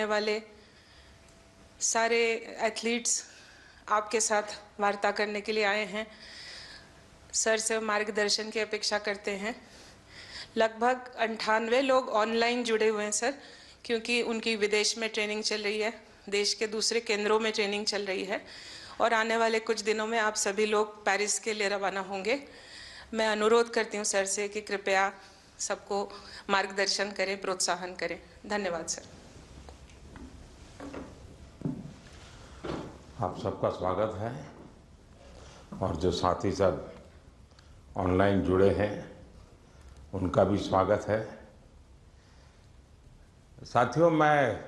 वाले सारे एथलीट्स आपके साथ वार्ता करने के लिए आए हैं। सर से मार्गदर्शन की अपेक्षा करते हैं। लगभग 98 लोग ऑनलाइन जुड़े हुए हैं सर, क्योंकि उनकी विदेश में ट्रेनिंग चल रही है, देश के दूसरे केंद्रों में ट्रेनिंग चल रही है और आने वाले कुछ दिनों में आप सभी लोग पेरिस के लिए रवाना होंगे। मैं अनुरोध करती हूँ सर से कि कृपया सबको मार्गदर्शन करें, प्रोत्साहन करें। धन्यवाद सर। आप सबका स्वागत है और जो साथी सब ऑनलाइन जुड़े हैं उनका भी स्वागत है। साथियों, मैं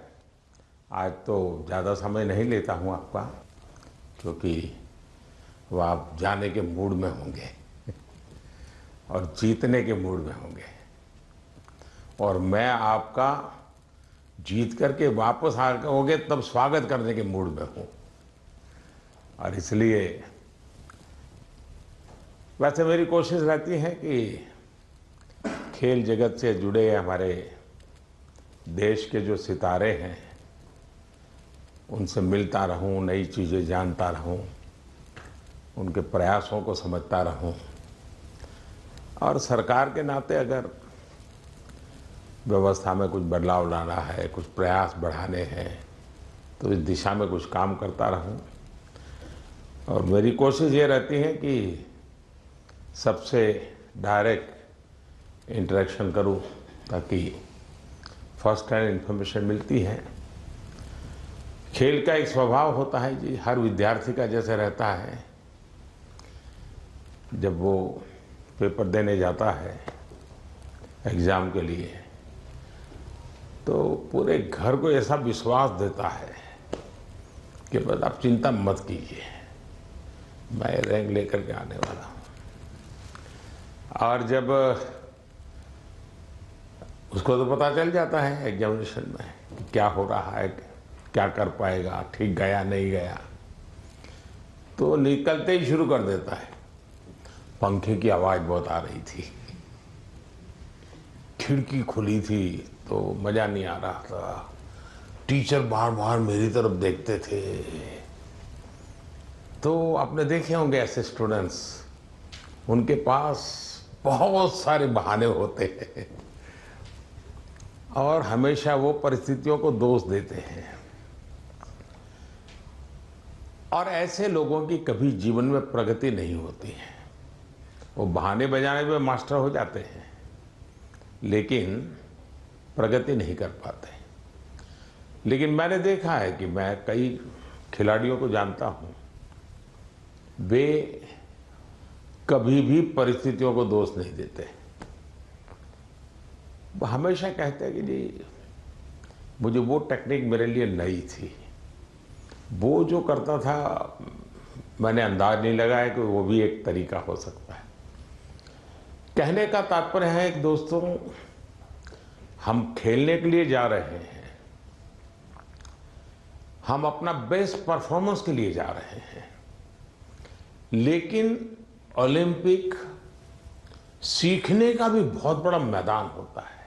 आज तो ज़्यादा समय नहीं लेता हूं आपका, क्योंकि वह आप जाने के मूड में होंगे और जीतने के मूड में होंगे और मैं आपका जीत करके वापस आओगे तब स्वागत करने के मूड में हूँ। और इसलिए वैसे मेरी कोशिश रहती है कि खेल जगत से जुड़े हमारे देश के जो सितारे हैं उनसे मिलता रहूं, नई चीज़ें जानता रहूं, उनके प्रयासों को समझता रहूं और सरकार के नाते अगर व्यवस्था में कुछ बदलाव लाना है, कुछ प्रयास बढ़ाने हैं तो इस दिशा में कुछ काम करता रहूं। और मेरी कोशिश ये रहती है कि सबसे डायरेक्ट इंटरेक्शन करूं, ताकि फर्स्ट हैंड इन्फॉर्मेशन मिलती है। खेल का एक स्वभाव होता है जी, हर विद्यार्थी का जैसे रहता है, जब वो पेपर देने जाता है एग्ज़ाम के लिए तो पूरे घर को ऐसा विश्वास देता है कि बस आप चिंता मत कीजिए, मैं रैंक लेकर के आने वाला हूँ। और जब उसको तो पता चल जाता है एग्जामिनेशन में कि क्या हो रहा है, क्या कर पाएगा, ठीक गया नहीं गया, तो निकलते ही शुरू कर देता है। पंखे की आवाज़ बहुत आ रही थी, खिड़की खुली थी तो मज़ा नहीं आ रहा था, टीचर बार बार मेरी तरफ देखते थे। तो आपने देखे होंगे ऐसे स्टूडेंट्स, उनके पास बहुत सारे बहाने होते हैं और हमेशा वो परिस्थितियों को दोष देते हैं और ऐसे लोगों की कभी जीवन में प्रगति नहीं होती है। वो बहाने बजाने में मास्टर हो जाते हैं लेकिन प्रगति नहीं कर पाते। लेकिन मैंने देखा है कि मैं कई खिलाड़ियों को जानता हूँ, वे कभी भी परिस्थितियों को दोष नहीं देते। वो हमेशा कहते हैं कि जी मुझे वो टेक्निक मेरे लिए नई थी, वो जो करता था मैंने अंदाज नहीं लगाया कि वो भी एक तरीका हो सकता है। कहने का तात्पर्य है कि दोस्तों, हम खेलने के लिए जा रहे हैं, हम अपना बेस्ट परफॉर्मेंस के लिए जा रहे हैं, लेकिन ओलंपिक सीखने का भी बहुत बड़ा मैदान होता है।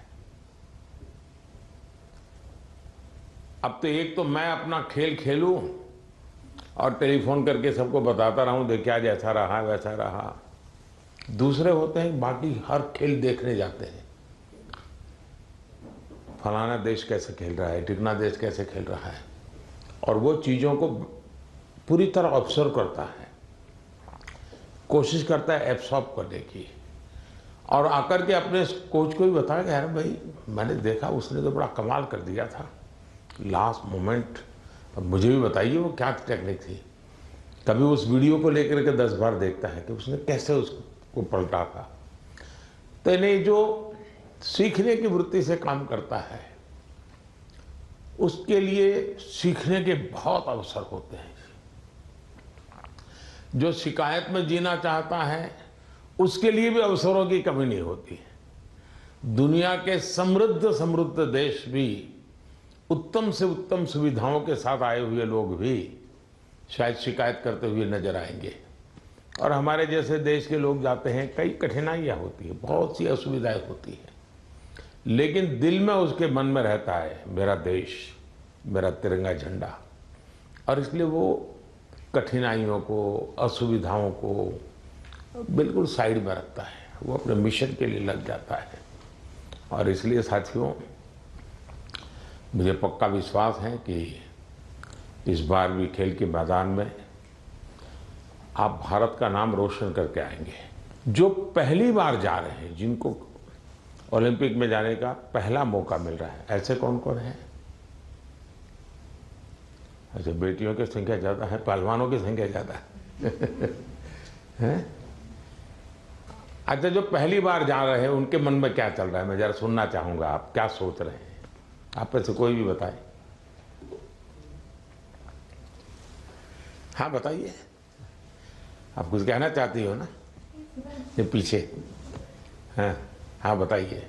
अब तो एक तो मैं अपना खेल खेलूं और टेलीफोन करके सबको बताता रहूं, देखिए आज ऐसा रहा वैसा रहा। दूसरे होते हैं बाकी हर खेल देखने जाते हैं, फलाना देश कैसे खेल रहा है, टिकना देश कैसे खेल रहा है, और वो चीज़ों को पूरी तरह ऑब्जर्व करता है, कोशिश करता है एब्सॉर्ब करने की और आकर के अपने कोच को भी बताया कि यार भाई मैंने देखा उसने तो बड़ा कमाल कर दिया था लास्ट मोमेंट, अब मुझे भी बताइए वो क्या टेक्निक थी। कभी उस वीडियो को लेकर के 10 बार देखता है कि उसने कैसे उसको पलटा था। तो इन्हें जो सीखने की वृत्ति से काम करता है उसके लिए सीखने के बहुत अवसर होते हैं। जो शिकायत में जीना चाहता है उसके लिए भी अवसरों की कमी नहीं होती है। दुनिया के समृद्ध समृद्ध देश भी, उत्तम से उत्तम सुविधाओं के साथ आए हुए लोग भी शायद शिकायत करते हुए नजर आएंगे और हमारे जैसे देश के लोग जाते हैं, कई कठिनाइयाँ होती है, बहुत सी असुविधाएं होती हैं, लेकिन दिल में उसके मन में रहता है मेरा देश, मेरा तिरंगा झंडा। और इसलिए वो कठिनाइयों को, असुविधाओं को बिल्कुल साइड में रखता है, वो अपने मिशन के लिए लग जाता है। और इसलिए साथियों, मुझे पक्का विश्वास है कि इस बार भी खेल के मैदान में आप भारत का नाम रोशन करके आएंगे। जो पहली बार जा रहे हैं, जिनको ओलंपिक में जाने का पहला मौका मिल रहा है, ऐसे कौन कौन है? अच्छा, बेटियों की संख्या ज़्यादा है, पहलवानों की संख्या ज़्यादा है। अच्छा, जो पहली बार जा रहे हैं उनके मन में क्या चल रहा है, मैं जरा सुनना चाहूँगा, आप क्या सोच रहे हैं? आप में से कोई भी बताए। हाँ बताइए, आप कुछ कहना चाहती हो ना? ये पीछे, हाँ हाँ बताइए।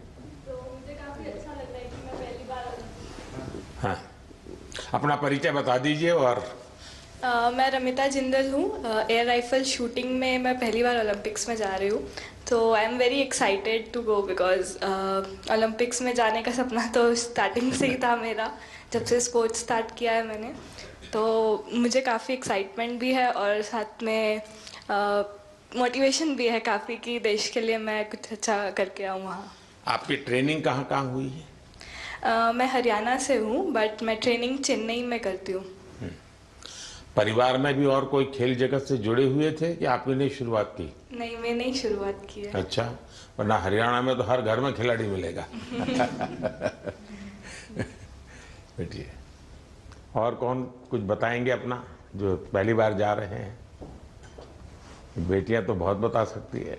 तो मुझे काफ़ी अच्छा लग रहा है कि मैं पहली बार। हाँ, अपना परिचय बता दीजिए। और मैं रमिता जिंदल हूँ। एयर राइफल शूटिंग में मैं पहली बार ओलंपिक्स में जा रही हूँ। तो I am very excited to go because Olympics में जाने का सपना तो स्टार्टिंग से ही था मेरा, जब से स्पोर्ट्स स्टार्ट किया है मैंने। तो मुझे काफ़ी एक्साइटमेंट भी है और साथ में मोटिवेशन भी है काफ़ी कि देश के लिए मैं कुछ अच्छा करके आऊँ वहाँ। आपकी ट्रेनिंग कहाँ कहाँ हुई है? मैं हरियाणा से हूँ बट मैं ट्रेनिंग चेन्नई में करती हूँ। परिवार में भी और कोई खेल जगत से जुड़े हुए थे कि आपने नहीं शुरुआत की? नहीं, मैंने ही शुरुआत की है। अच्छा, वरना हरियाणा में तो हर घर में खिलाड़ी मिलेगा। बैठिए। और कौन कुछ बताएंगे अपना, जो पहली बार जा रहे हैं? बेटियां तो बहुत बता सकती है।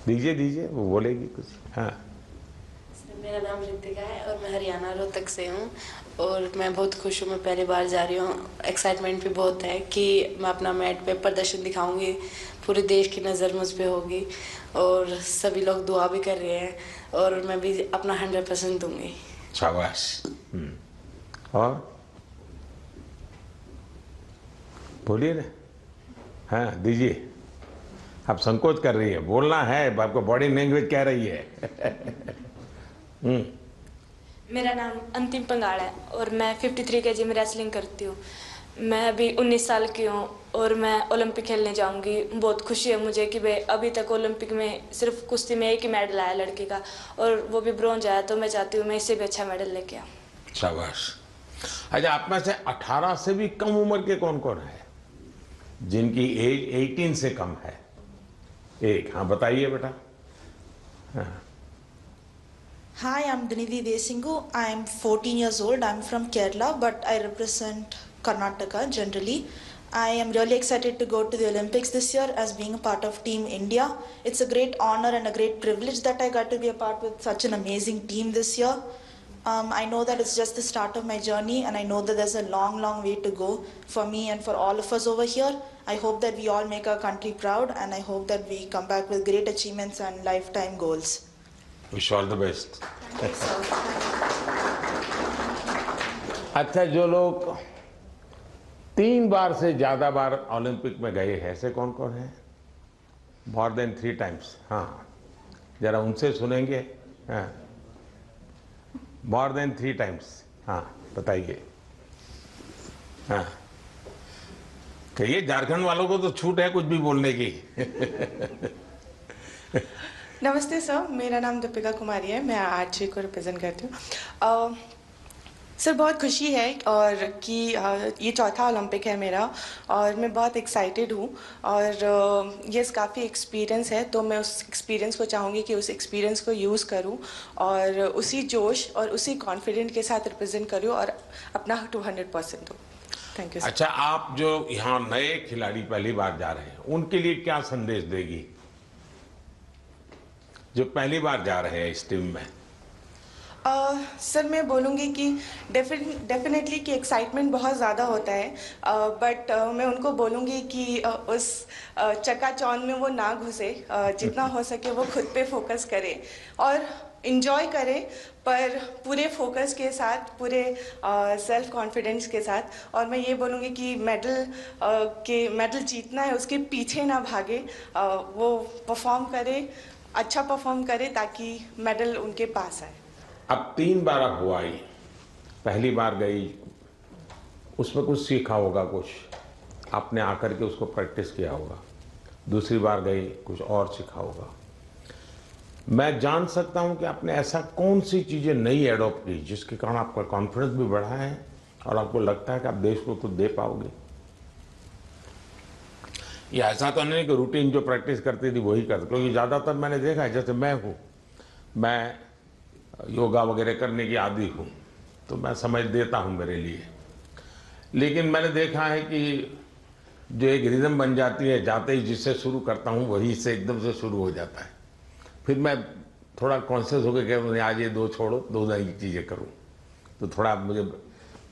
दीजिए दीजिए, वो बोलेगी कुछ। हाँ। मेरा नाम रितिका है और मैं हरियाणा रोहतक से हूँ और मैं बहुत खुश हूँ, मैं पहली बार जा रही हूँ। एक्साइटमेंट भी बहुत है कि मैं अपना मैट पे प्रदर्शन दिखाऊंगी, पूरे देश की नज़र मुझ पे होगी और सभी लोग दुआ भी कर रहे हैं और मैं भी अपना 100% दूंगी। शाबाश। और बोलिए ना। हाँ दीजिए, आप संकोच कर रही है, बोलना है, आपको बॉडी लैंग्वेज कह रही है। मेरा नाम अंतिम पंगाड़ है और मैं 53 केजी में रेसलिंग करती हूँ। मैं अभी 19 साल की हूँ और मैं ओलंपिक खेलने जाऊँगी। बहुत खुशी है मुझे कि भाई अभी तक ओलंपिक में सिर्फ कुश्ती में एक ही मेडल आया लड़की का और वो भी ब्रॉन्ज आया, तो मैं चाहती हूँ मैं इससे भी अच्छा मेडल लेके आऊँ। शाबाश। अच्छा, आप में से 18 से भी कम उम्र के कौन कौन है जिनकी एज 18 से कम है? एक, हाँ बताइए बेटा। हाँ। Hi, I'm Dinidhi Desingu. I'm 14 years old. I'm from Kerala, but I represent Karnataka generally. I am really excited to go to the Olympics this year as being a part of Team India. It's a great honor and a great privilege that I got to be a part with such an amazing team this year. I know that it's just the start of my journey and I know that there's a long, long way to go for me and for all of us over here. I hope that we all make our country proud and I hope that we come back with great achievements and lifetime goals. Wish all the best. अच्छा, जो लोग 3 बार से ज्यादा बार Olympic में गए हैं, ऐसे कौन कौन है? More than 3 times. हाँ, जरा उनसे सुनेंगे। हाँ, मोर देन 3 टाइम्स। हाँ बताइए। हाँ कहिए, झारखंड वालों को तो छूट है कुछ भी बोलने की। नमस्ते सर, मेरा नाम दीपिका कुमारी है, मैं आर्चरी को रिप्रेजेंट करती हूँ। सर बहुत खुशी है और कि ये चौथा ओलंपिक है मेरा और मैं बहुत एक्साइटेड हूँ और ये काफ़ी एक्सपीरियंस है, तो मैं उस एक्सपीरियंस को चाहूँगी कि उस एक्सपीरियंस को यूज़ करूँ और उसी जोश और उसी कॉन्फिडेंट के साथ रिप्रेजेंट करूँ और अपना 200% दूँ। Thank you. अच्छा, आप जो यहाँ नए खिलाड़ी पहली बार जा रहे हैं, उनके लिए क्या संदेश देगी जो पहली बार जा रहे हैं इस टीम में? सर मैं बोलूँगी कि डेफिनेटली कि एक्साइटमेंट बहुत ज़्यादा होता है, बट मैं उनको बोलूँगी कि उस चकाचौंध में वो ना घुसे, जितना हो सके वो खुद पे फोकस करें और इन्जॉय करें, पर पूरे फोकस के साथ, पूरे सेल्फ कॉन्फिडेंस के साथ। और मैं ये बोलूँगी कि मेडल जीतना है, उसके पीछे ना भागे, वो परफॉर्म करे, अच्छा परफॉर्म करे ताकि मेडल उनके पास आए। अब 3 बार आप हुआ ही, पहली बार गई, उसमें कुछ सीखा होगा, कुछ आपने आकर के उसको प्रैक्टिस किया होगा। दूसरी बार गई, कुछ और सीखा होगा। मैं जान सकता हूं कि आपने ऐसा कौन सी चीज़ें नई एडॉप्ट की जिसके कारण आपका कॉन्फिडेंस भी बढ़ा है और आपको लगता है कि आप देश को कुछ दे पाओगे? ये ऐसा तो नहीं कि रूटीन जो प्रैक्टिस करती थी वही करते, क्योंकि ज़्यादातर मैंने देखा है, जैसे मैं हूँ, मैं योगा वगैरह करने की आदी हूँ, तो मैं समझ देता हूँ मेरे लिए। लेकिन मैंने देखा है कि जो एक रिदम बन जाती है, जाते ही जिससे शुरू करता हूँ वही से एकदम से शुरू हो जाता है। फिर मैं थोड़ा कॉन्शियस होकर कहता आज ये दो छोड़ो, दो नई चीज़ें करूँ, तो थोड़ा मुझे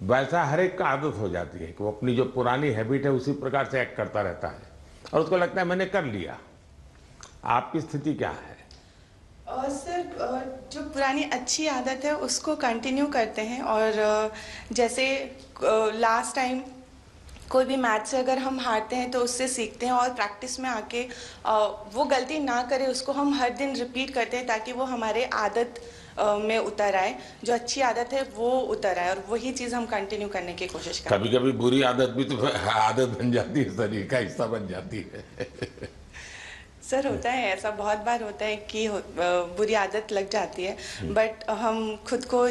वैसा हर एक का आदत हो जाती है कि वो अपनी जो पुरानी हैबिट है उसी प्रकार से एक्ट करता रहता है और उसको लगता है मैंने कर लिया। आपकी स्थिति क्या है? सर, जो पुरानी अच्छी आदत है उसको कंटिन्यू करते हैं और जैसे लास्ट टाइम कोई भी मैच से अगर हम हारते हैं तो उससे सीखते हैं और प्रैक्टिस में आके वो गलती ना करें उसको हम हर दिन रिपीट करते हैं ताकि वो हमारे आदत में उतर आए, जो अच्छी आदत है वो उतर आए और वही चीज़ हम कंटिन्यू करने की कोशिश करते हैं। कभी कभी बुरी आदत भी तो आदत बन जाती है, शरीर का हिस्सा बन जाती है। सर होता है ऐसा, बहुत बार होता है कि बुरी आदत लग जाती है, बट हम खुद को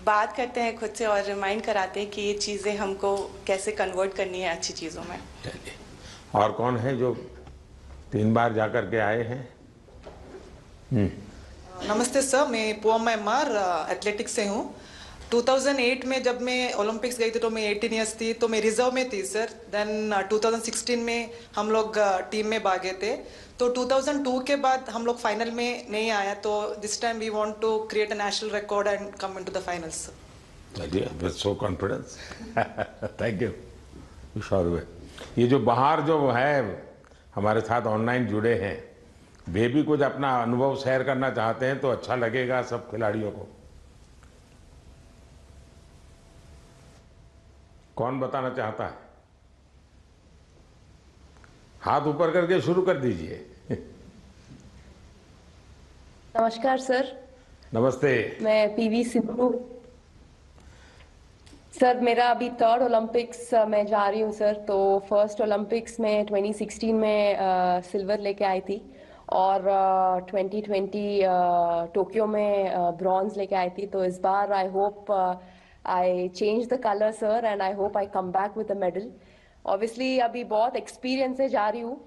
बात करते हैं खुद से और रिमाइंड कराते हैं कि ये चीज़ें हमको कैसे कन्वर्ट करनी है अच्छी चीज़ों में। चलिए, और कौन है जो 3 बार जाकर के आए हैं? नमस्ते सर, मैं पोअम एमआर एथलेटिक्स से हूँ। 2008 में जब मैं ओलंपिक्स गई थी तो मैं 18 ईयर्स थी, तो मैं रिजर्व में थी सर। देन 2016 में हम लोग टीम में भागे थे, तो 2002 के बाद हम लोग फाइनल में नहीं आया, तो this time we want to create a national record and come into the finals. चलिए, with so confidence, thank you. Sure. ये जो बाहर जो है हमारे साथ ऑनलाइन जुड़े हैं, वे भी कुछ अपना अनुभव शेयर करना चाहते हैं तो अच्छा लगेगा सब खिलाड़ियों को। कौन बताना चाहता है? हाथ ऊपर करके शुरू कर दीजिए। नमस्कार सर। नमस्ते। मैं पीवी सिंधु। सर मेरा अभी 3rd ओलंपिक्स में जा रही हूँ सर। तो फर्स्ट ओलंपिक्स में 2016 में सिल्वर लेके आई थी और 2020 टोक्यो में ब्रॉन्ज लेके आई थी। तो इस बार I hope I change the colour sir and I hope I come back with a medal. Obviously अभी बहुत एक्सपीरियंस से जा रही हूँ,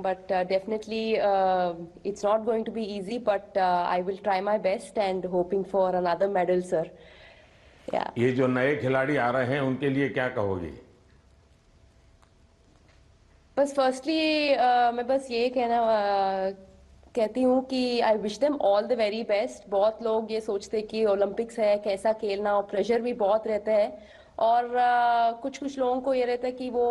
but definitely it's not going to be easy, but I will try my best and hoping for another medal sir. Yeah. ये जो नए खिलाड़ी आ रहे हैं उनके लिए क्या कहोगी? बस फर्स्टली मैं बस ये कहती हूँ कि I wish them all the very best. बहुत लोग ये सोचते कि ओलंपिक्स है कैसा खेलना, और प्रेशर भी बहुत रहता है, और कुछ लोगों को ये रहता है कि वो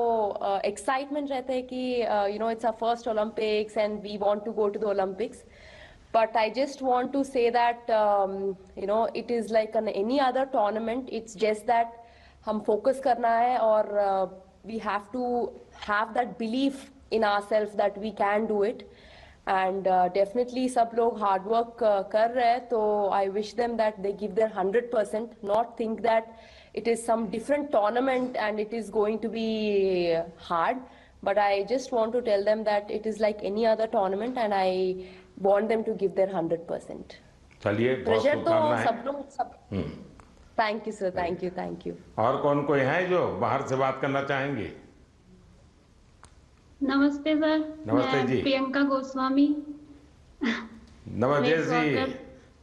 एक्साइटमेंट रहता है कि you know it's our first Olympics and we want to go to the Olympics. But I just want to say that you know it is like any other tournament. It's just that हम focus करना है और we have to have that belief in ourselves that we can do it. And definitely सब लोग hard work कर रहे हैं, तो I wish them that they give their 100%, not think that it is some different tournament and it is going to be hard. But I just want to tell them that it is like any other tournament and I want them to give their 100%. चलिए, pressure तो सब लोग सब। Thank you sir, thank you. और कौन कोई है जो बाहर से बात करना चाहेंगे? नमस्ते सर। नमस्ते जी। प्रियंका गोस्वामी। नमस्ते जी।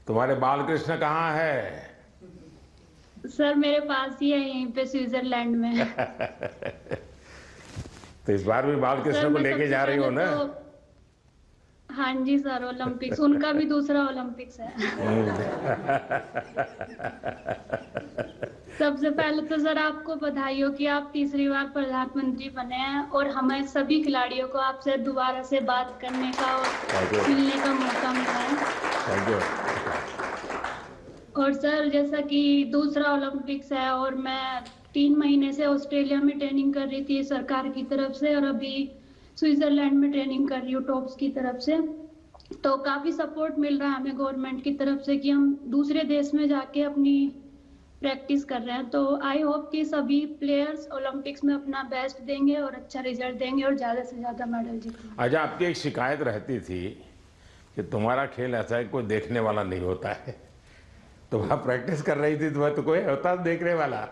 तुम्हारे बालकृष्ण कहाँ है? सर मेरे पास ही है, यहीं पे स्विट्जरलैंड में। तो इस बार भी बालकृष्ण को लेके जा रही हो ना? हाँ जी सर, ओलंपिक्स उनका भी दूसरा ओलंपिक्स है। सबसे पहले तो सर आपको बधाई हो कि आप तीसरी बार प्रधानमंत्री बने हैं और हमें सभी खिलाड़ियों को आपसे दोबारा से बात करने का और मिलने का मौका मिला है। और सर जैसा कि दूसरा ओलंपिक्स है और मैं 3 महीने से ऑस्ट्रेलिया में ट्रेनिंग कर रही थी सरकार की तरफ से, और अभी स्विट्जरलैंड में ट्रेनिंग कर रही हूँ टॉप्स की तरफ से। तो काफी सपोर्ट मिल रहा है हमें गवर्नमेंट की तरफ से कि हम दूसरे देश में जाके अपनी प्रैक्टिस कर रहे हैं। तो आई होप कि सभी प्लेयर्स ओलंपिक्स में अपना बेस्ट देंगे और अच्छा रिजल्ट देंगे और ज़्यादा से ज़्यादा मेडल जीतेंगे। अच्छा, आपकी एक शिकायत रहती थी कि तुम्हारा खेल ऐसा है कोई देखने वाला नहीं होता है। तो वहाँ प्रैक्टिस कर रही थी तो कोई होता देखने वाला?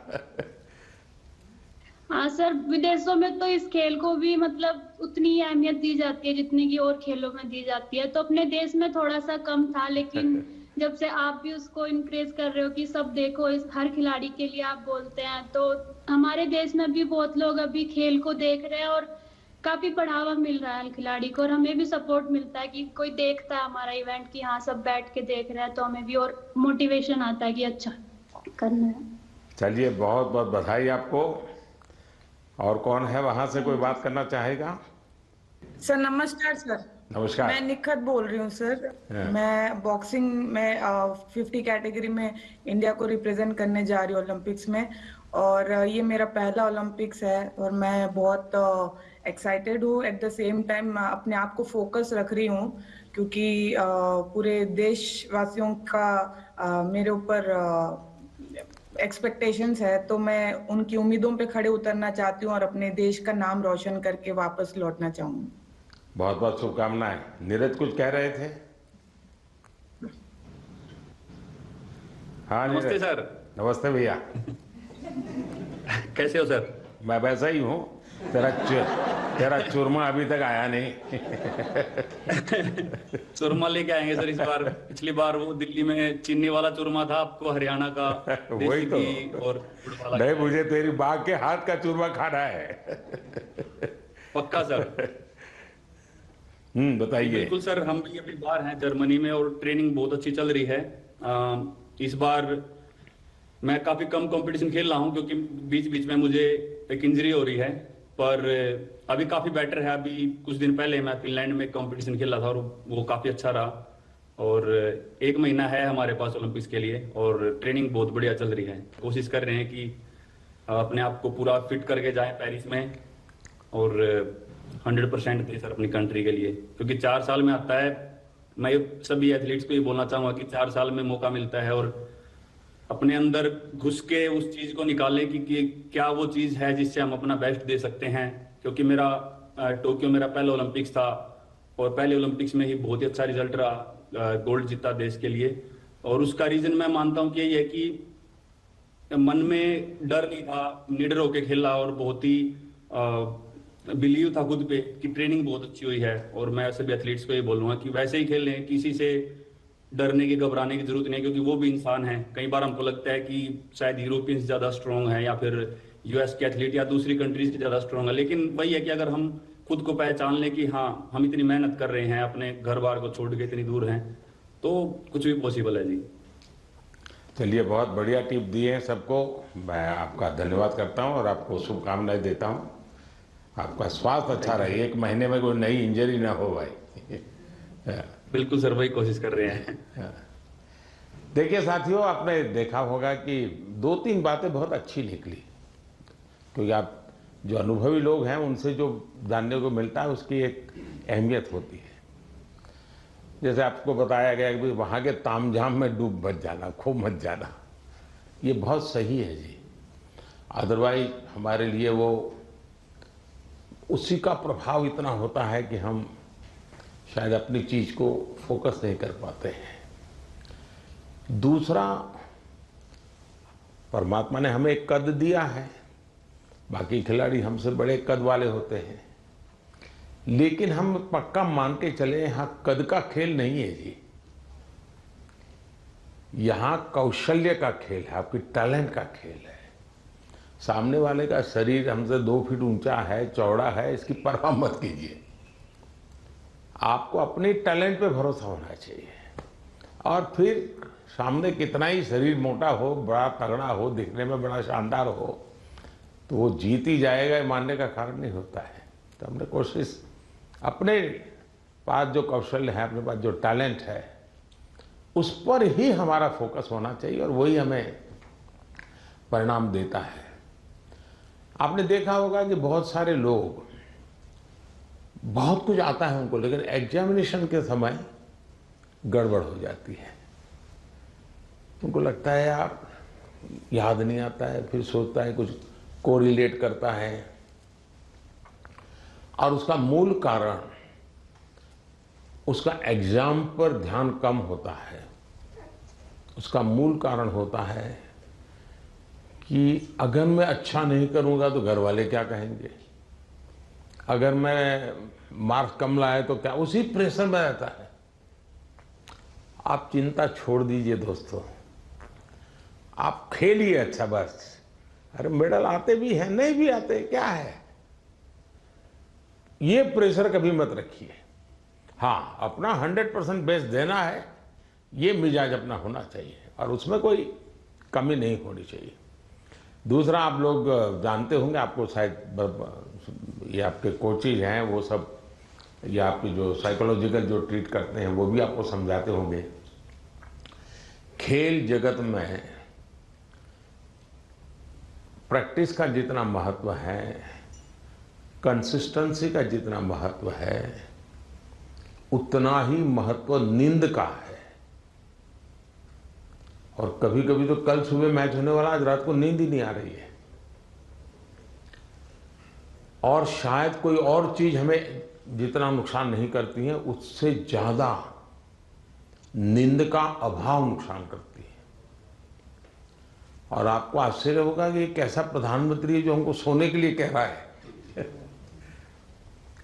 हाँ सर, विदेशों में तो इस खेल को भी मतलब उतनी ही अहमियत दी जाती है जितनी की और खेलों में दी जाती है। तो अपने देश में थोड़ा सा कम था, लेकिन जब से आप भी उसको इनक्रेज कर रहे हो कि सब देखो, इस हर खिलाड़ी के लिए आप बोलते हैं, तो हमारे देश में भी बहुत लोग अभी खेल को देख रहे हैं और काफी बढ़ावा मिल रहा है खिलाड़ी को। और हमें भी सपोर्ट मिलता है कि कोई देखता है हमारा इवेंट कि हाँ सब बैठ के देख रहे हैं, तो हमें भी और मोटिवेशन आता है कि अच्छा करना है। चलिए, बहुत बहुत बधाई आपको। और कौन है वहां से कोई बात करना चाहेगा? सर नमस्कार। सर नमस्कार। मैं निखत बोल रही हूँ सर। मैं बॉक्सिंग में 50 कैटेगरी में इंडिया को रिप्रेजेंट करने जा रही हूँ ओलंपिक्स में, और ये मेरा पहला ओलंपिक्स है और मैं बहुत एक्साइटेड हूँ। एट द सेम टाइम अपने आप को फोकस रख रही हूँ क्योंकि पूरे देशवासियों का मेरे ऊपर एक्सपेक्टेशंस है, तो मैं उनकी उम्मीदों पे खड़े उतरना चाहती हूँ और अपने देश का नाम रोशन करके वापस लौटना चाहूँगी। बहुत बहुत शुभकामनाएं। नीरज कुछ कह रहे थे? हाँ नमस्ते सर। नमस्ते भैया। कैसे हो सर? मैं वैसा ही हूँ। तेरा चूरमा अभी तक आया नहीं। चूरमा लेके आएंगे सर इस बार। पिछली बार वो दिल्ली में चीनी वाला चूरमा था, आपको हरियाणा का वही तो। और नहीं, मुझे तेरी बाघ के हाथ का चूरमा खाना है। पक्का सर। बताइए। बिल्कुल सर, हम भी अभी बाहर हैं जर्मनी में और ट्रेनिंग बहुत अच्छी चल रही है। इस बार मैं काफी कम कंपटीशन खेल रहा हूं क्योंकि बीच बीच में मुझे एक इंजरी हो रही है, पर अभी काफी बेटर है। अभी कुछ दिन पहले मैं फिनलैंड में कंपटीशन खेला था और वो काफी अच्छा रहा। और 1 महीना है हमारे पास ओलंपिक्स के लिए और ट्रेनिंग बहुत बढ़िया चल रही है। कोशिश कर रहे हैं कि अपने आप को पूरा फिट करके जाएं पेरिस में और 100% दे सर अपनी कंट्री के लिए, क्योंकि 4 साल में आता है। मैं सभी एथलीट्स को ये बोलना चाहूंगा कि 4 साल में मौका मिलता है और अपने अंदर घुस के उस चीज को निकालें कि क्या वो चीज है जिससे हम अपना बेस्ट दे सकते हैं। क्योंकि मेरा टोक्यो मेरा पहला ओलंपिक्स था और पहले ओलंपिक्स में ही बहुत ही अच्छा रिजल्ट रहा, गोल्ड जीता देश के लिए। और उसका रीजन मैं मानता हूँ कि यही है कि मन में डर नहीं था, निडर होके खेला और बहुत ही बिलीव था खुद पे कि ट्रेनिंग बहुत अच्छी हुई है। और मैं सभी एथलीट्स को ये बोलूंगा कि वैसे ही खेलें, किसी से डरने की घबराने की जरूरत नहीं है, क्योंकि वो भी इंसान है। कई बार हमको लगता है कि शायद यूरोपियंस ज्यादा स्ट्रॉन्ग है या फिर यूएस के एथलीट या दूसरी कंट्रीज के ज्यादा स्ट्रॉन्ग है, लेकिन वही है कि अगर हम खुद को पहचान लें कि हाँ हम इतनी मेहनत कर रहे हैं, अपने घर बार को छोड़ के इतनी दूर हैं, तो कुछ भी पॉसिबल है जी। चलिए, बहुत बढ़िया टिप दिए हैं सबको। मैं आपका धन्यवाद करता हूं और आपको शुभकामनाएं देता हूं। आपका स्वास्थ्य अच्छा रहे, 1 महीने में कोई नई इंजरी ना हो भाई। बिल्कुल सर, वही कोशिश कर रहे हैं। देखिए साथियों, आपने देखा होगा कि 2-3 बातें बहुत अच्छी निकली, क्योंकि आप जो अनुभवी लोग हैं उनसे जो जानने को मिलता है उसकी एक अहमियत होती है। जैसे आपको बताया गया कि वहाँ के तामझाम में डूब मत जाना, खो मत जाना, ये बहुत सही है जी। अदरवाइज हमारे लिए वो उसी का प्रभाव इतना होता है कि हम शायद अपनी चीज को फोकस नहीं कर पाते हैं। दूसरा, परमात्मा ने हमें एक कद दिया है, बाकी खिलाड़ी हमसे बड़े कद वाले होते हैं, लेकिन हम पक्का मान के चले यहाँ कद का खेल नहीं है जी। यहाँ कौशल्य का खेल है, आपकी टैलेंट का खेल है। सामने वाले का शरीर हमसे 2 फीट ऊंचा है, चौड़ा है, इसकी परवाह मत कीजिए। आपको अपने टैलेंट पे भरोसा होना चाहिए। और फिर सामने कितना ही शरीर मोटा हो, बड़ा तगड़ा हो, दिखने में बड़ा शानदार हो, तो वो जीत ही जाएगा, मानने का कारण नहीं होता है। तो हमने कोशिश, अपने पास जो कौशल है, अपने पास जो टैलेंट है, उस पर ही हमारा फोकस होना चाहिए और वही हमें परिणाम देता है। आपने देखा होगा कि बहुत सारे लोग, बहुत कुछ आता है उनको, लेकिन एग्जामिनेशन के समय गड़बड़ हो जाती है। उनको लगता है यार याद नहीं आता है, फिर सोचता है कुछ कोरिलेट करता है, और उसका मूल कारण उसका एग्जाम पर ध्यान कम होता है। उसका मूल कारण होता है कि अगर मैं अच्छा नहीं करूंगा तो घर वाले क्या कहेंगे, अगर मैं मार्क्स कम लाए तो क्या, उसी प्रेशर में रहता है। आप चिंता छोड़ दीजिए दोस्तों, आप खेलिए अच्छा बस। अरे मेडल आते भी हैं, नहीं भी आते, क्या है, ये प्रेशर कभी मत रखिए। हाँ, अपना 100% बेस्ट देना है, ये मिजाज अपना होना चाहिए और उसमें कोई कमी नहीं होनी चाहिए। दूसरा, आप लोग जानते होंगे, आपको शायद ये आपके कोचेज हैं वो सब, ये आपके जो साइकोलॉजिकल जो ट्रीट करते हैं वो भी आपको समझाते होंगे। खेल जगत में प्रैक्टिस का जितना महत्व है, कंसिस्टेंसी का जितना महत्व है, उतना ही महत्व नींद का है। और कभी कभी तो कल सुबह मैच होने वाला, आज रात को नींद ही नहीं आ रही है, और शायद कोई और चीज हमें जितना नुकसान नहीं करती है उससे ज्यादा नींद का अभाव नुकसान करती है। और आपको आश्चर्य होगा कि एक ऐसा प्रधानमंत्री है जो हमको सोने के लिए कह रहा है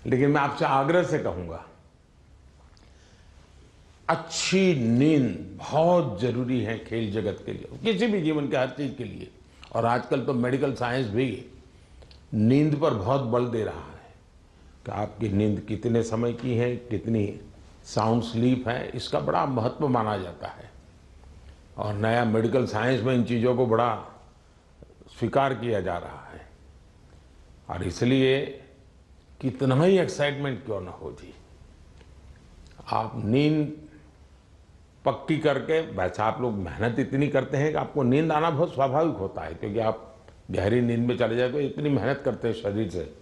लेकिन मैं आपसे आग्रह से कहूंगा, अच्छी नींद बहुत जरूरी है खेल जगत के लिए, किसी भी जीवन के हर चीज के लिए। और आजकल तो मेडिकल साइंस भी नींद पर बहुत बल दे रहा है कि आपकी नींद कितने समय की है, कितनी साउंड स्लीप है, इसका बड़ा महत्व माना जाता है। और नया मेडिकल साइंस में इन चीज़ों को बड़ा स्वीकार किया जा रहा है। और इसलिए कितना ही एक्साइटमेंट क्यों ना हो जी, आप नींद पक्की करके, वैसे आप लोग मेहनत इतनी करते हैं कि आपको नींद आना बहुत स्वाभाविक होता है, क्योंकि आप गहरी नींद में चले जाए तो इतनी मेहनत करते हैं शरीर से।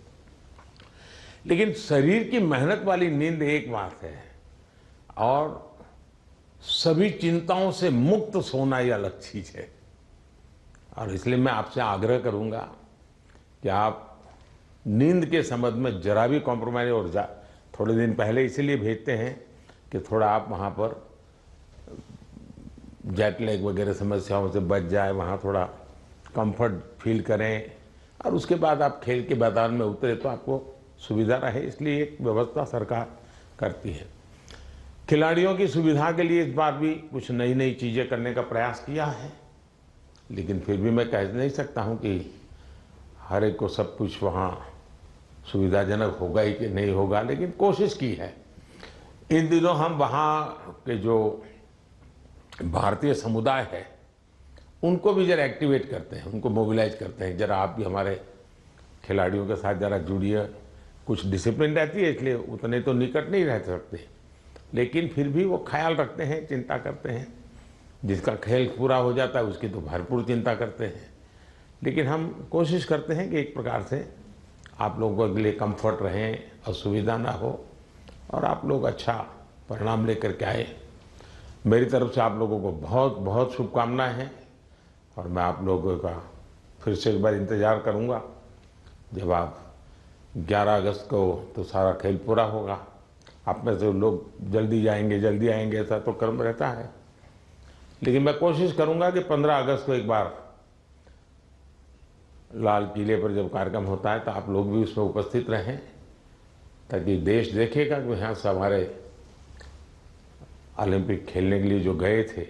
लेकिन शरीर की मेहनत वाली नींद एक बात है, और सभी चिंताओं से मुक्त सोना ये अलग चीज है। और इसलिए मैं आपसे आग्रह करूंगा कि आप नींद के संबंध में जरा भी कॉम्प्रोमाइज, और थोड़े दिन पहले इसीलिए भेजते हैं कि थोड़ा आप वहाँ पर जेट लैग वगैरह समस्याओं से बच जाए, वहाँ थोड़ा कंफर्ट फील करें, और उसके बाद आप खेल के मैदान में उतरे तो आपको सुविधा रहे, इसलिए एक व्यवस्था सरकार करती है। खिलाड़ियों की सुविधा के लिए इस बार भी कुछ नई नई चीज़ें करने का प्रयास किया है, लेकिन फिर भी मैं कह नहीं सकता हूँ कि हर एक को सब कुछ वहाँ सुविधाजनक होगा ही कि नहीं होगा, लेकिन कोशिश की है। इन दिनों हम वहाँ के जो भारतीय समुदाय है उनको भी जरा एक्टिवेट करते हैं, उनको मोबिलाइज करते हैं, जरा आप भी हमारे खिलाड़ियों के साथ जरा जुड़िए। कुछ डिसिप्लिन रहती है, इसलिए उतने तो निकट नहीं रह सकते, लेकिन फिर भी वो ख्याल रखते हैं, चिंता करते हैं। जिसका खेल पूरा हो जाता है उसकी तो भरपूर चिंता करते हैं। लेकिन हम कोशिश करते हैं कि एक प्रकार से आप लोगों के लिए कंफर्ट रहें, असुविधा ना हो, और आप लोग अच्छा परिणाम लेकर के आए। मेरी तरफ से आप लोगों को बहुत बहुत शुभकामनाएं हैं, और मैं आप लोगों का फिर से एक बार इंतज़ार करूंगा जब आप 11 अगस्त को तो सारा खेल पूरा होगा। आप में से लोग जल्दी आएंगे ऐसा तो क्रम रहता है, लेकिन मैं कोशिश करूंगा कि 15 अगस्त को एक बार लाल किले पर जब कार्यक्रम होता है तो आप लोग भी उसमें उपस्थित रहें, ताकि देश देखेगा कि यहाँ से हमारे ओलंपिक खेलने के लिए जो गए थे,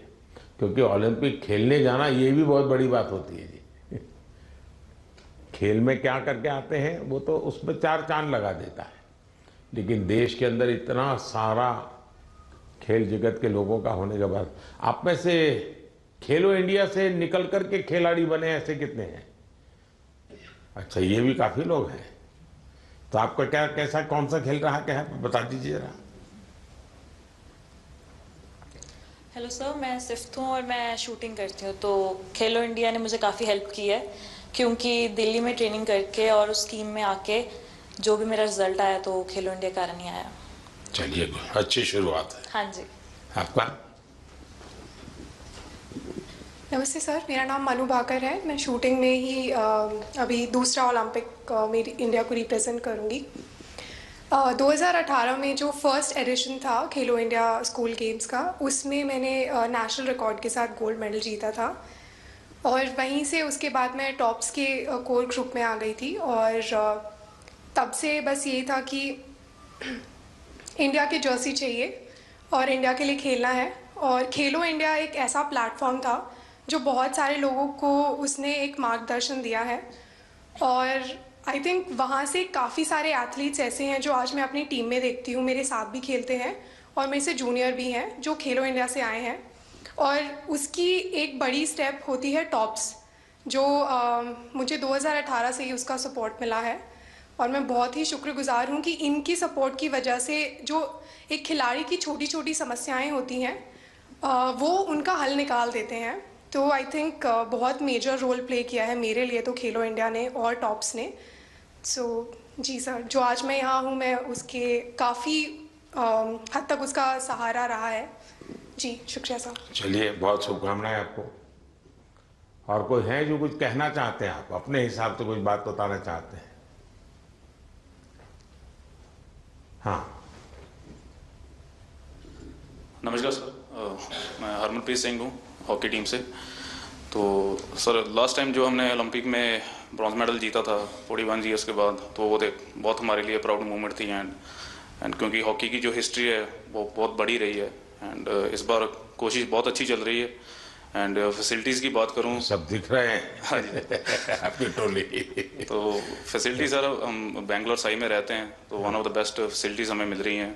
क्योंकि ओलंपिक खेलने जाना ये भी बहुत बड़ी बात होती है जी। खेल में क्या करके आते हैं वो तो उसमें 4 चांद लगा देता है, लेकिन देश के अंदर इतना सारा खेल जगत के लोगों का होने के बाद आप में से खेलो इंडिया से निकल कर के खिलाड़ी बने ऐसे कितने हैं? अच्छा, ये भी काफी लोग हैं। तो आपका क्या कैसा कौन सा खेल रहा क्या है बता दीजिए जरा। हेलो सर, मैं सिफ्थ हूँ और मैं शूटिंग करती हूँ। तो खेलो इंडिया ने मुझे काफ़ी हेल्प की है, क्योंकि दिल्ली में ट्रेनिंग करके और उस टीम में आके जो भी मेरा रिजल्ट आया तो खेलो इंडिया कारण ही आया। चलिए, अच्छी शुरुआत है। हाँ जी। आपका? नमस्ते सर, मेरा नाम मनु भाकर है। मैं शूटिंग में ही अभी दूसरा ओलंपिक मेरी इंडिया को रिप्रेजेंट करूँगी। 2018 में जो फर्स्ट एडिशन था खेलो इंडिया स्कूल गेम्स का, उसमें मैंने नेशनल रिकॉर्ड के साथ गोल्ड मेडल जीता था और वहीं से उसके बाद मैं टॉप्स के कोर ग्रुप में आ गई थी और तब से बस ये था कि इंडिया की जर्सी चाहिए और इंडिया के लिए खेलना है। और खेलो इंडिया एक ऐसा प्लेटफॉर्म था जो बहुत सारे लोगों को उसने एक मार्गदर्शन दिया है और आई थिंक वहाँ से काफ़ी सारे एथलीट्स ऐसे हैं जो आज मैं अपनी टीम में देखती हूँ, मेरे साथ भी खेलते हैं और मेरे से जूनियर भी हैं जो खेलो इंडिया से आए हैं। और उसकी एक बड़ी स्टेप होती है टॉप्स, जो मुझे 2018 से ही उसका सपोर्ट मिला है और मैं बहुत ही शुक्रगुजार हूँ कि इनकी सपोर्ट की वजह से जो एक खिलाड़ी की छोटी छोटी समस्याएं होती हैं वो उनका हल निकाल देते हैं। तो आई थिंक बहुत मेजर रोल प्ले किया है मेरे लिए तो खेलो इंडिया ने और टॉप्स ने। सो जी सर, जो आज मैं यहाँ हूँ मैं उसके काफ़ी हद तक उसका सहारा रहा है। जी शुक्रिया सर। चलिए, बहुत शुभकामनाएं आपको। और कोई है जो कुछ कहना चाहते हैं, आप अपने हिसाब से कुछ बात बताना चाहते हैं? हाँ, नमस्कार सर, मैं हरमनप्रीत सिंह हूँ हॉकी टीम से। तो सर, लास्ट टाइम जो हमने ओलंपिक में ब्रॉन्ज मेडल जीता था 41 ईयर्स के बाद, तो वो बहुत हमारे लिए प्राउड मोमेंट थी। एंड क्योंकि हॉकी की जो हिस्ट्री है वो बहुत बड़ी रही है एंड इस बार कोशिश बहुत अच्छी चल रही है। एंड फैसिलिटीज़ की बात करूँ, सब दिख रहे हैं। हाँ जी आपकी टोली। तो फैसिलिटी सर, हम बेंगलोर साई में रहते हैं तो one of the best facilities हमें मिल रही हैं।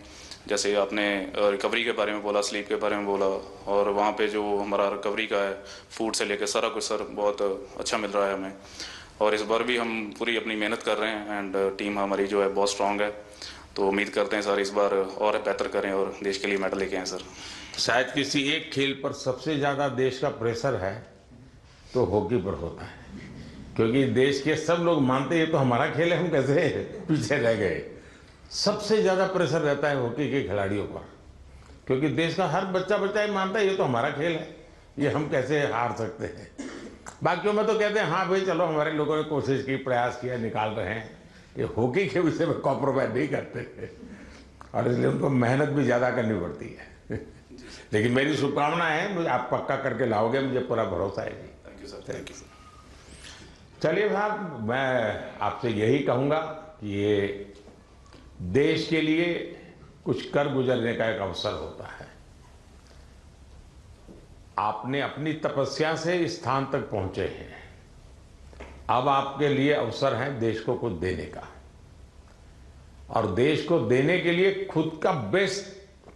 जैसे आपने रिकवरी के बारे में बोला, स्लीप के बारे में बोला, और वहाँ पे जो हमारा रिकवरी का है, फूड से लेकर सारा कुछ सर बहुत अच्छा मिल रहा है हमें। और इस बार भी हम पूरी अपनी मेहनत कर रहे हैं एंड टीम हमारी जो है बहुत स्ट्रांग है। तो उम्मीद करते हैं सर इस बार और बेहतर करें और देश के लिए मेडल लेके आएँ सर। शायद किसी एक खेल पर सबसे ज़्यादा देश का प्रेशर है तो हॉकी पर होता है, क्योंकि देश के सब लोग मानते हैं तो हमारा खेल है, हम कैसे पीछे रह गए। सबसे ज़्यादा प्रेशर रहता है हॉकी के खिलाड़ियों पर, क्योंकि देश का हर बच्चा ही मानता है ये तो हमारा खेल है, ये हम कैसे हार सकते हैं। बाकियों में तो कहते हैं हाँ भाई चलो हमारे लोगों ने कोशिश की, प्रयास किया, निकाल रहे हैं। ये हॉकी के विषय में कॉम्प्रोमाइज नहीं करते और इसलिए उनको मेहनत भी ज़्यादा करनी पड़ती है। लेकिन मेरी शुभकामना है, मुझे आप पक्का करके लाओगे, मुझे पूरा भरोसा है जी। Thank you sir, thank you. चलिए साहब, मैं आपसे यही कहूँगा कि ये देश के लिए कुछ कर गुजरने का एक अवसर होता है। आपने अपनी तपस्या से इस स्थान तक पहुंचे हैं, अब आपके लिए अवसर है देश को कुछ देने का। और देश को देने के लिए खुद का बेस्ट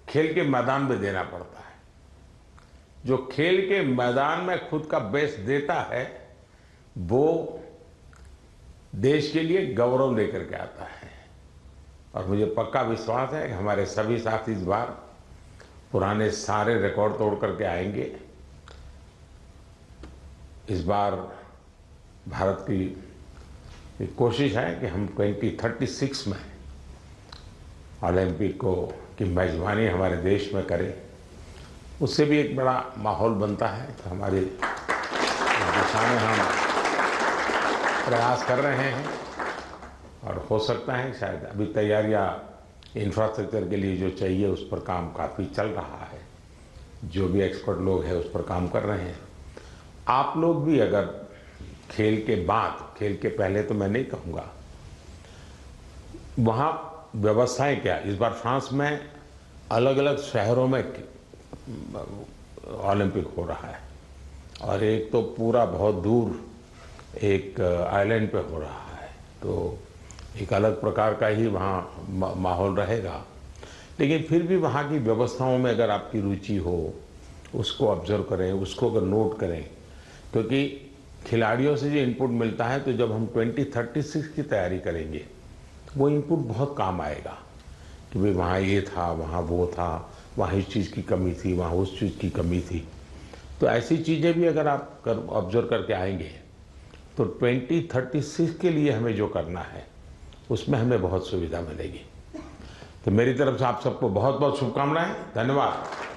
खेल के मैदान में देना पड़ता है। जो खेल के मैदान में खुद का बेस्ट देता है वो देश के लिए गौरव लेकर के आता है। और मुझे पक्का विश्वास है कि हमारे सभी साथी इस बार पुराने सारे रिकॉर्ड तोड़ करके आएंगे। इस बार भारत की कोशिश है कि हम 2036 में ओलंपिक की मेजबानी हमारे देश में करें। उससे भी एक बड़ा माहौल बनता है। तो हमारे दिशा में हम प्रयास कर रहे हैं और हो सकता है शायद अभी तैयारियां इंफ्रास्ट्रक्चर के लिए जो चाहिए उस पर काम काफ़ी चल रहा है। जो भी एक्सपर्ट लोग हैं उस पर काम कर रहे हैं। आप लोग भी अगर खेल के बाद, खेल के पहले तो मैं नहीं कहूँगा, वहाँ व्यवस्थाएं क्या, इस बार फ्रांस में अलग अलग शहरों में ओलंपिक हो रहा है और एक तो पूरा बहुत दूर एक आइलैंड पे हो रहा है, तो एक अलग प्रकार का ही वहाँ माहौल रहेगा। लेकिन फिर भी वहाँ की व्यवस्थाओं में अगर आपकी रुचि हो, उसको ऑब्जर्व करें, उसको अगर नोट करें, क्योंकि खिलाड़ियों से जो इनपुट मिलता है तो जब हम 2036 की तैयारी करेंगे वो इनपुट बहुत काम आएगा कि भाई वहाँ ये था, वहाँ वो था, वहाँ इस चीज़ की कमी थी, वहाँ उस चीज़ की कमी थी। तो ऐसी चीज़ें भी अगर आप ऑब्जर्व करके आएंगे तो 2036 के लिए हमें जो करना है उसमें हमें बहुत सुविधा मिलेगी। तो मेरी तरफ से आप सबको बहुत बहुत शुभकामनाएं। धन्यवाद।